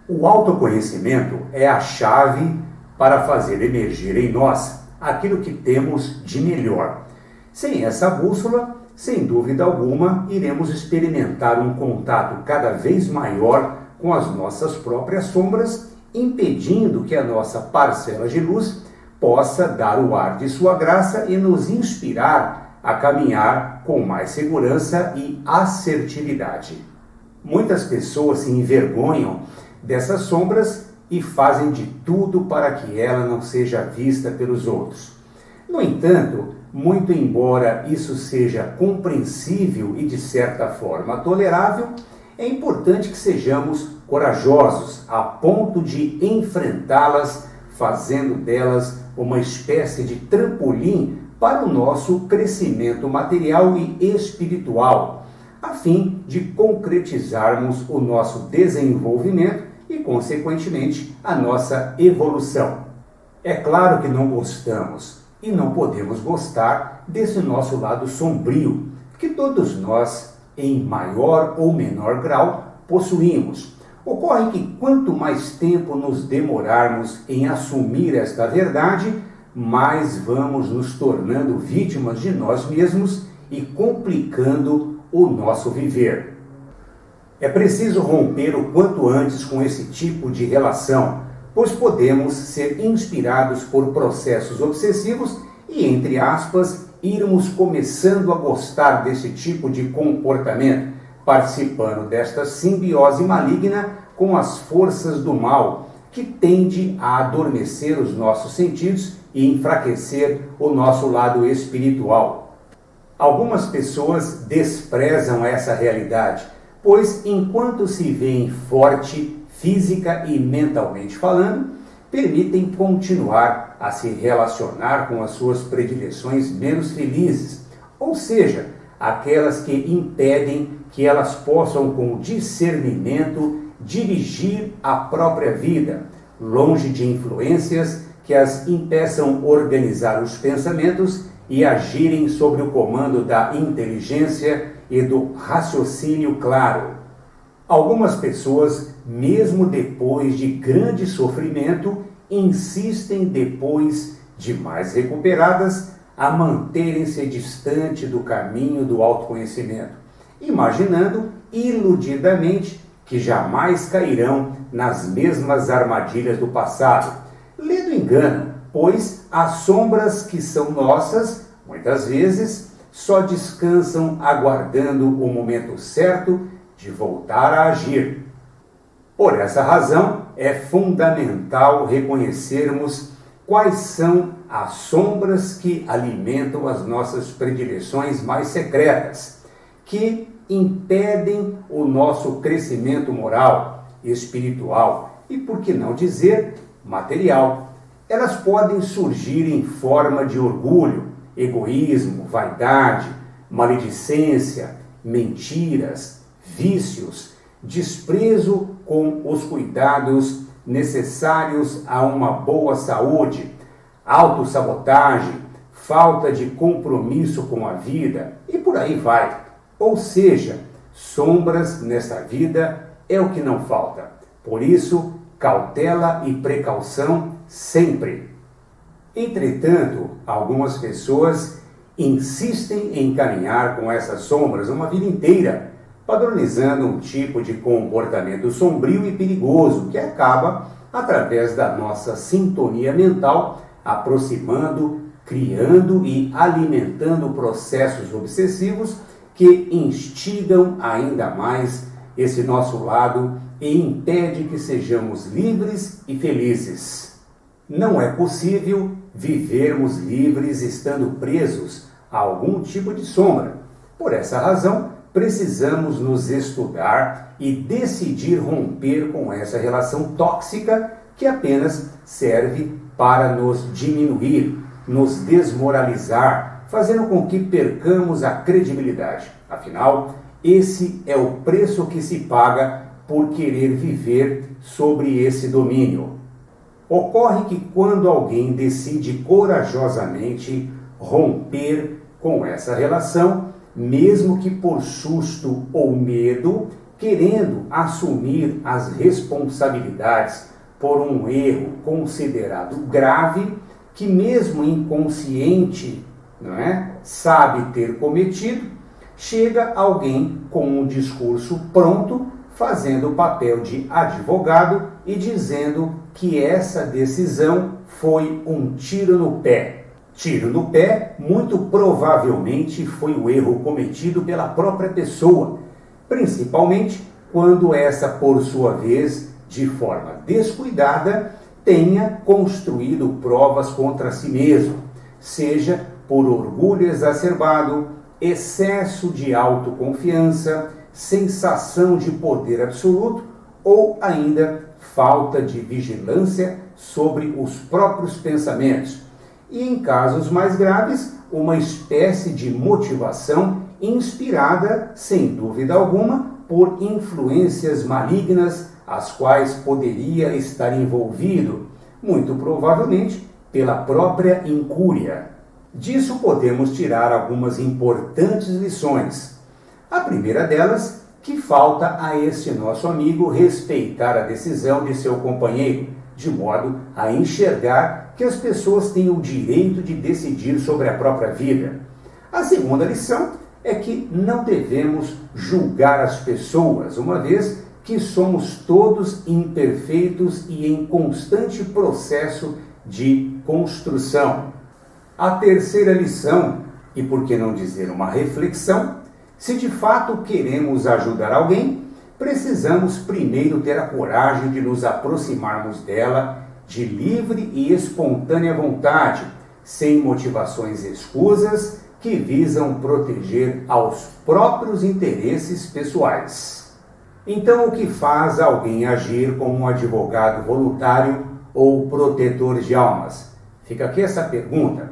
O autoconhecimento é a chave para fazer emergir em nós aquilo que temos de melhor. Sem essa bússola, sem dúvida alguma, iremos experimentar um contato cada vez maior com as nossas próprias sombras, impedindo que a nossa parcela de luz possa dar o ar de sua graça e nos inspirar a caminhar com mais segurança e assertividade. Muitas pessoas se envergonham dessas sombras e fazem de tudo para que ela não seja vista pelos outros. No entanto, muito embora isso seja compreensível e de certa forma tolerável, é importante que sejamos corajosos a ponto de enfrentá-las, fazendo delas uma espécie de trampolim para o nosso crescimento material e espiritual, a fim de concretizarmos o nosso desenvolvimento e, consequentemente, a nossa evolução. É claro que não gostamos e não podemos gostar desse nosso lado sombrio, que todos nós, em maior ou menor grau, possuímos. Ocorre que quanto mais tempo nos demorarmos em assumir esta verdade, mais vamos nos tornando vítimas de nós mesmos e complicando o nosso viver. É preciso romper o quanto antes com esse tipo de relação, pois podemos ser inspirados por processos obsessivos e, entre aspas, irmos começando a gostar desse tipo de comportamento, participando desta simbiose maligna com as forças do mal, que tende a adormecer os nossos sentidos e enfraquecer o nosso lado espiritual. Algumas pessoas desprezam essa realidade, pois enquanto se veem forte, física e mentalmente falando, permitem continuar a se relacionar com as suas predileções menos felizes, ou seja, aquelas que impedem que elas possam, com discernimento, dirigir a própria vida, longe de influências que as impeçam organizar os pensamentos e agirem sob o comando da inteligência e do raciocínio claro. Algumas pessoas, mesmo depois de grande sofrimento, insistem, depois de mais recuperadas, a manterem-se distante do caminho do autoconhecimento, imaginando iludidamente que jamais cairão nas mesmas armadilhas do passado. Lendo engano, pois as sombras que são nossas, muitas vezes, só descansam aguardando o momento certo de voltar a agir. Por essa razão, é fundamental reconhecermos quais são as sombras que alimentam as nossas predileções mais secretas, que impedem o nosso crescimento moral, espiritual e, por que não dizer, material. Elas podem surgir em forma de orgulho, egoísmo, vaidade, maledicência, mentiras, vícios, desprezo com os cuidados necessários a uma boa saúde, autossabotagem, falta de compromisso com a vida e por aí vai. Ou seja, sombras nesta vida é o que não falta. Por isso, cautela e precaução sempre. Entretanto, algumas pessoas insistem em caminhar com essas sombras uma vida inteira, padronizando um tipo de comportamento sombrio e perigoso que acaba, através da nossa sintonia mental, aproximando, criando e alimentando processos obsessivos que instigam ainda mais esse nosso lado e impede que sejamos livres e felizes. Não é possível vivermos livres estando presos a algum tipo de sombra. Por essa razão, precisamos nos estudar e decidir romper com essa relação tóxica que apenas serve para nos diminuir, nos desmoralizar, fazendo com que percamos a credibilidade. Afinal, esse é o preço que se paga por querer viver sobre esse domínio. Ocorre que quando alguém decide corajosamente romper com essa relação, mesmo que por susto ou medo, querendo assumir as responsabilidades por um erro considerado grave, que mesmo inconsciente, não é, sabe ter cometido, chega alguém com um discurso pronto, fazendo o papel de advogado e dizendo que essa decisão foi um tiro no pé. Tiro no pé, muito provavelmente foi o erro cometido pela própria pessoa, principalmente quando essa, por sua vez, de forma descuidada, tenha construído provas contra si mesmo, seja por orgulho exacerbado, excesso de autoconfiança, sensação de poder absoluto ou ainda falta de vigilância sobre os próprios pensamentos. E em casos mais graves, uma espécie de motivação inspirada, sem dúvida alguma, por influências malignas, as quais poderia estar envolvido, muito provavelmente pela própria incúria. Disso podemos tirar algumas importantes lições. A primeira delas, que falta a este nosso amigo respeitar a decisão de seu companheiro, de modo a enxergar que as pessoas têm o direito de decidir sobre a própria vida. A segunda lição é que não devemos julgar as pessoas, uma vez que somos todos imperfeitos e em constante processo de construção. A terceira lição, e por que não dizer uma reflexão, se de fato queremos ajudar alguém, precisamos primeiro ter a coragem de nos aproximarmos dela de livre e espontânea vontade, sem motivações escusas que visam proteger aos próprios interesses pessoais. Então, o que faz alguém agir como um advogado voluntário ou protetor de almas? Fica aqui essa pergunta.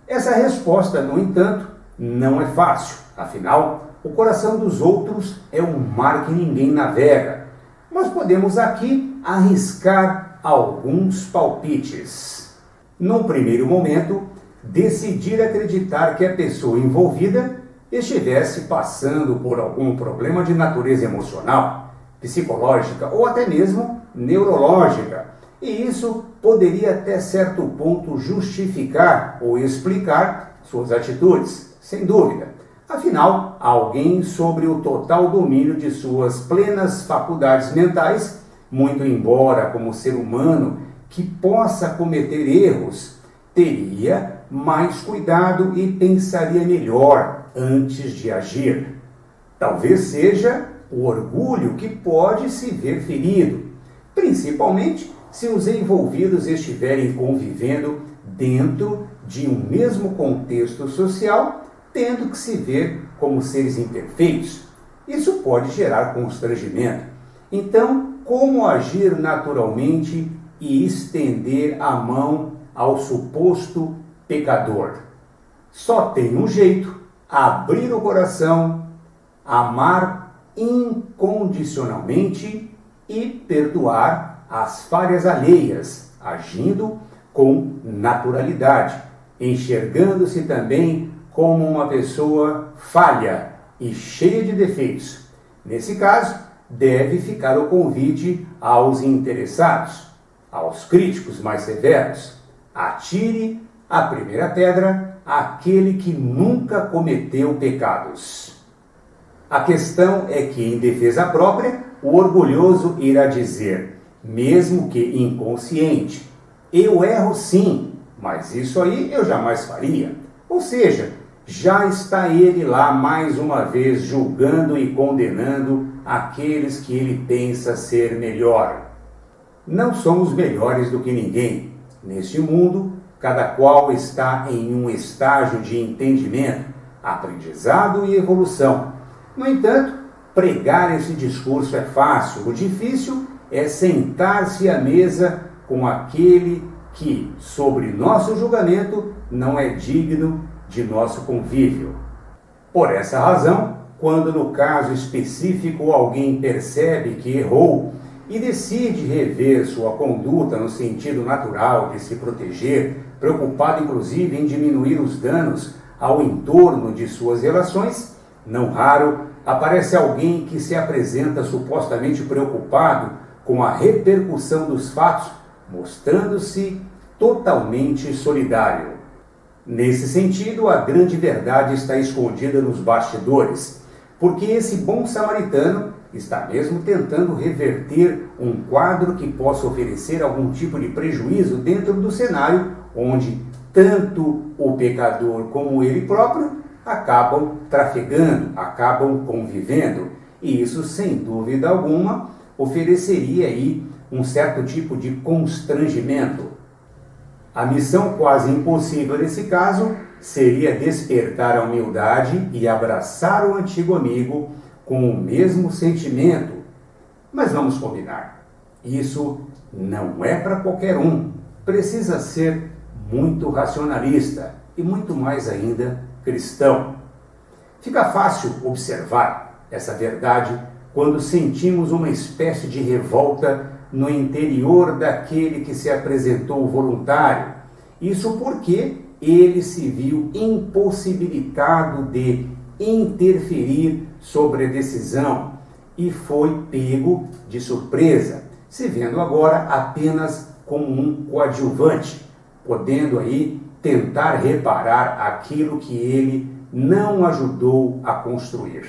Essa resposta, no entanto, não é fácil. Afinal, o coração dos outros é um mar que ninguém navega. Mas podemos aqui arriscar alguns palpites. Num primeiro momento, decidir acreditar que a pessoa envolvida estivesse passando por algum problema de natureza emocional, psicológica ou até mesmo neurológica. E isso poderia até certo ponto justificar ou explicar suas atitudes, sem dúvida. Afinal, alguém sobre o total domínio de suas plenas faculdades mentais, muito embora como ser humano que possa cometer erros, teria mais cuidado e pensaria melhor antes de agir. Talvez seja o orgulho que pode se ver ferido, principalmente se os envolvidos estiverem convivendo dentro de um mesmo contexto social, tendo que se ver como seres imperfeitos. Isso pode gerar constrangimento. Então, como agir naturalmente e estender a mão ao suposto pecador? Só tem um jeito: abrir o coração, amar incondicionalmente e perdoar as falhas alheias, agindo com naturalidade, enxergando-se também como uma pessoa falha e cheia de defeitos. Nesse caso, deve ficar o convite aos interessados, aos críticos mais severos: atire a primeira pedra aquele que nunca cometeu pecados. A questão é que, em defesa própria, o orgulhoso irá dizer, mesmo que inconsciente: eu erro sim, mas isso aí eu jamais faria. Ou seja, já está ele lá mais uma vez julgando e condenando aqueles que ele pensa ser melhor. Não somos melhores do que ninguém. Neste mundo, cada qual está em um estágio de entendimento, aprendizado e evolução. No entanto, pregar esse discurso é fácil. O difícil é sentar-se à mesa com aquele que, sobre nosso julgamento, não é digno de nosso convívio. Por essa razão, quando no caso específico alguém percebe que errou e decide rever sua conduta no sentido natural de se proteger, preocupado inclusive em diminuir os danos ao entorno de suas relações, não raro aparece alguém que se apresenta supostamente preocupado com a repercussão dos fatos, mostrando-se totalmente solidário. Nesse sentido, a grande verdade está escondida nos bastidores, porque esse bom samaritano está mesmo tentando reverter um quadro que possa oferecer algum tipo de prejuízo dentro do cenário onde tanto o pecador como ele próprio acabam trafegando, acabam convivendo. E isso, sem dúvida alguma, ofereceria aí um certo tipo de constrangimento. A missão quase impossível nesse caso seria despertar a humildade e abraçar o antigo amigo com o mesmo sentimento. Mas vamos combinar, isso não é para qualquer um. Precisa ser muito racionalista e muito mais ainda cristão. Fica fácil observar essa verdade quando sentimos uma espécie de revolta no interior daquele que se apresentou voluntário. Isso porque ele se viu impossibilitado de interferir sobre a decisão e foi pego de surpresa, se vendo agora apenas como um coadjuvante, podendo aí tentar reparar aquilo que ele não ajudou a construir.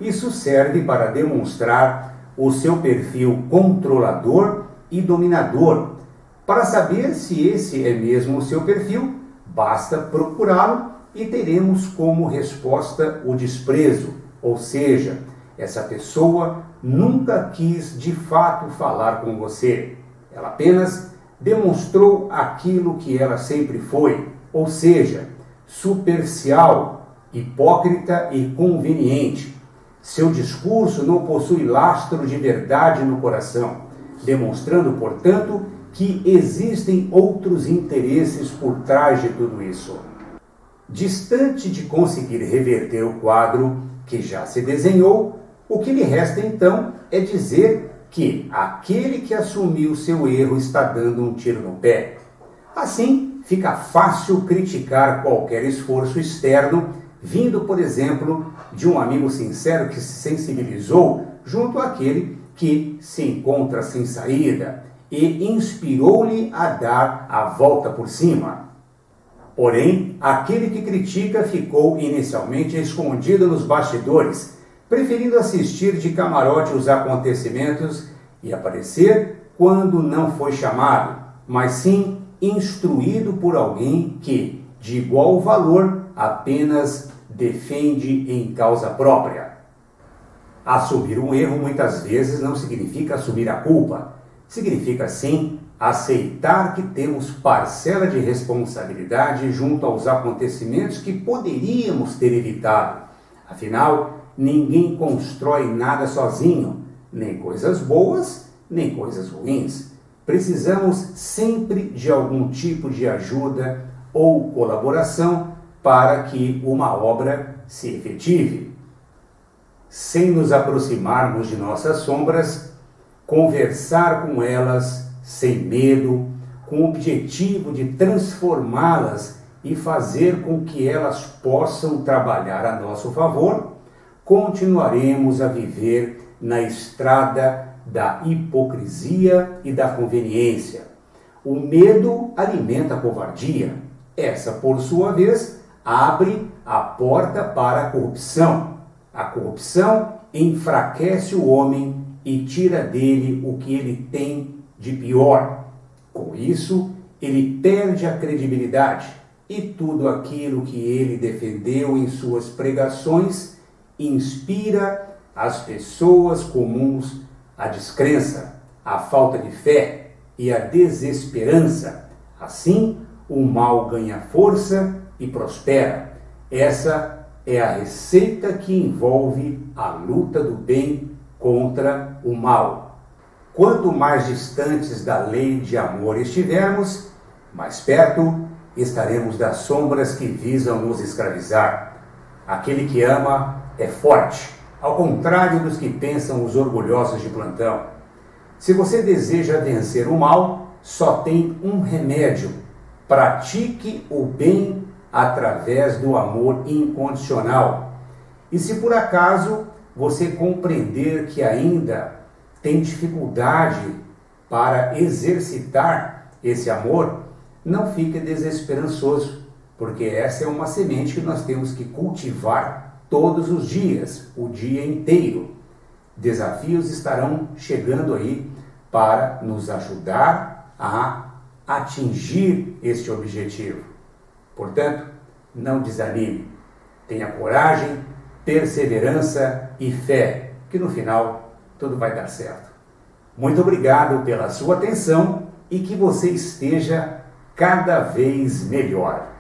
Isso serve para demonstrar o seu perfil controlador e dominador. Para saber se esse é mesmo o seu perfil, basta procurá-lo e teremos como resposta o desprezo, ou seja, essa pessoa nunca quis de fato falar com você. Ela apenas demonstrou aquilo que ela sempre foi, ou seja, superficial, hipócrita e conveniente. Seu discurso não possui lastro de verdade no coração, demonstrando, portanto, que existem outros interesses por trás de tudo isso. Distante de conseguir reverter o quadro que já se desenhou, o que lhe resta então é dizer que aquele que assumiu seu erro está dando um tiro no pé. Assim, fica fácil criticar qualquer esforço externo, vindo, por exemplo, de um amigo sincero que se sensibilizou junto àquele que se encontra sem saída e inspirou-lhe a dar a volta por cima. Porém, aquele que critica ficou inicialmente escondido nos bastidores, preferindo assistir de camarote os acontecimentos e aparecer quando não foi chamado, mas sim instruído por alguém que, de igual valor, apenas defende em causa própria. Assumir um erro muitas vezes não significa assumir a culpa. Significa, sim, aceitar que temos parcela de responsabilidade junto aos acontecimentos que poderíamos ter evitado. Afinal, ninguém constrói nada sozinho, nem coisas boas, nem coisas ruins. Precisamos sempre de algum tipo de ajuda ou colaboração para que uma obra se efetive. Sem nos aproximarmos de nossas sombras, conversar com elas sem medo, com o objetivo de transformá-las e fazer com que elas possam trabalhar a nosso favor, continuaremos a viver na estrada da hipocrisia e da conveniência. O medo alimenta a covardia. Essa, por sua vez, abre a porta para a corrupção. A corrupção enfraquece o homem e tira dele o que ele tem de pior. Com isso, ele perde a credibilidade e tudo aquilo que ele defendeu em suas pregações inspira as pessoas comuns a descrença, a falta de fé e a desesperança. Assim, o mal ganha força e prospera. Essa é a receita que envolve a luta do bem contra o mal. Quanto mais distantes da lei de amor estivermos, mais perto estaremos das sombras que visam nos escravizar. Aquele que ama é forte, ao contrário dos que pensam os orgulhosos de plantão. Se você deseja vencer o mal, só tem um remédio: pratique o bem através do amor incondicional. E se por acaso você compreender que ainda tem dificuldade para exercitar esse amor, não fique desesperançoso, porque essa é uma semente que nós temos que cultivar todos os dias, o dia inteiro. Desafios estarão chegando aí para nos ajudar a atingir este objetivo. Portanto, não desanime. Tenha coragem, perseverança e fé, que no final tudo vai dar certo. Muito obrigado pela sua atenção e que você esteja cada vez melhor.